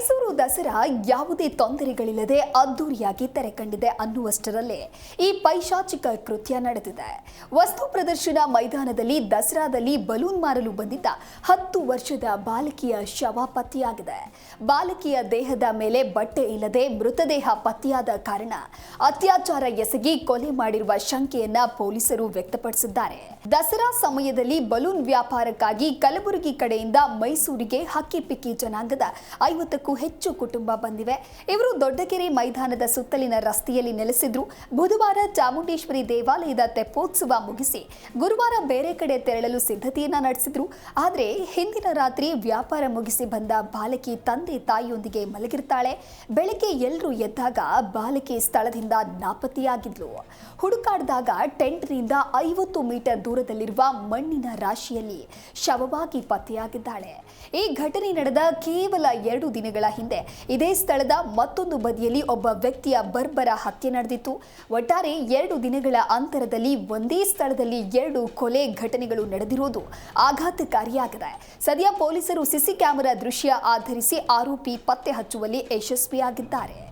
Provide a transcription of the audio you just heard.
ಮೈಸೂರು ದಸರಾ ಯಾವುದೇ ತೊಂದರೆಗಳಿಲ್ಲದೆ ಅದ್ದೂರಿಯಾಗಿ ತೆರೆ ಕಂಡಿದೆ ಅನ್ನುವಷ್ಟರಲ್ಲೇ ಈ ಪೈಶಾಚಿಕ ಕೃತ್ಯ ನಡೆದಿದೆ. ವಸ್ತು ಪ್ರದರ್ಶನ ಮೈದಾನದಲ್ಲಿ ದಸರಾದಲ್ಲಿ ಬಲೂನ್ ಮಾರಲು ಬಂದಿದ್ದ 10 ವರ್ಷದ ಬಾಲಕಿಯ ಶವ ಪತ್ತೆಯಾಗಿದೆ. ಬಾಲಕಿಯ ದೇಹದ ಮೇಲೆ ಬಟ್ಟೆ ಇಲ್ಲದೆ ಮೃತದೇಹ ಪತ್ತೆಯಾದ ಕಾರಣ ಅತ್ಯಾಚಾರ ಎಸಗಿ ಕೊಲೆ ಮಾಡಿರುವ ಶಂಕೆಯನ್ನ ಪೊಲೀಸರು ವ್ಯಕ್ತಪಡಿಸಿದ್ದಾರೆ. ದಸರಾ ಸಮಯದಲ್ಲಿ ಬಲೂನ್ ವ್ಯಾಪಾರಕ್ಕಾಗಿ ಕಲಬುರಗಿ ಕಡೆಯಿಂದ ಮೈಸೂರಿಗೆ ಹಕ್ಕಿಪಿಕ್ಕಿ ಜನಾಂಗದ 50ಕ್ಕೂ ಹೆಚ್ಚು ಕುಟುಂಬ ಬಂದಿವೆ. ಇವರು ದೊಡ್ಡಕೆರೆ ಮೈದಾನದ ಸುತ್ತಲಿನ ರಸ್ತೆಯಲ್ಲಿ ನೆಲೆಸಿದ್ರು. ಬುಧವಾರ ಚಾಮುಂಡೇಶ್ವರಿ ದೇವಾಲಯದ ತೆಪ್ಪೋತ್ಸವ ಮುಗಿಸಿ ಗುರುವಾರ ಬೇರೆ ಕಡೆ ತೆರಳಲು ಸಿದ್ಧತೆಯನ್ನ ನಡೆಸಿದ್ರು. ಆದರೆ ಹಿಂದಿನ ರಾತ್ರಿ ವ್ಯಾಪಾರ ಮುಗಿಸಿ ಬಂದ ಬಾಲಕಿ ತಂದೆ ತಾಯಿಯೊಂದಿಗೆ ಮಲಗಿರ್ತಾಳೆ. ಬೆಳಗ್ಗೆ ಎಲ್ಲರೂ ಎದ್ದಾಗ ಬಾಲಕಿ ಸ್ಥಳದಿಂದ ನಾಪತ್ತೆಯಾಗಿದ್ಲು. ಹುಡುಕಾಡಿದಾಗ ಟೆಂಟ್ನಿಂದ 50 ಮೀಟರ್ ದೂರದಲ್ಲಿರುವ ಮಣ್ಣಿನ ರಾಶಿಯಲ್ಲಿ ಶವವಾಗಿ ಪತ್ತೆಯಾಗಿದ್ದಾಳೆ. ಈ ಘಟನೆ ನಡೆದ ಕೇವಲ 2 ದಿನಗಳ ಹಿಂದೆ ಇದೇ ಸ್ಥಳದ ಮತ್ತೊಂದು ಬದಿಯಲ್ಲಿ ಒಬ್ಬ ವ್ಯಕ್ತಿಯ ಬರ್ಬರ ಹತ್ಯೆ ನಡೆದಿತ್ತು. ಒಟ್ಟಾರೆ 2 ದಿನಗಳ ಅಂತರದಲ್ಲಿ ಒಂದೇ ಸ್ಥಳದಲ್ಲಿ 2 ಕೊಲೆ ಘಟನೆಗಳು ನಡೆದಿರುವುದು ಆಘಾತಕಾರಿಯಾಗಿದೆ. ಸದ್ಯ ಪೊಲೀಸರು ಸಿಸಿ ಕ್ಯಾಮೆರಾ ದೃಶ್ಯ ಆಧರಿಸಿ ಆರೋಪಿ ಪತ್ತೆ ಹಚ್ಚುವಲ್ಲಿ ಯಶಸ್ವಿಯಾಗಿದ್ದಾರೆ.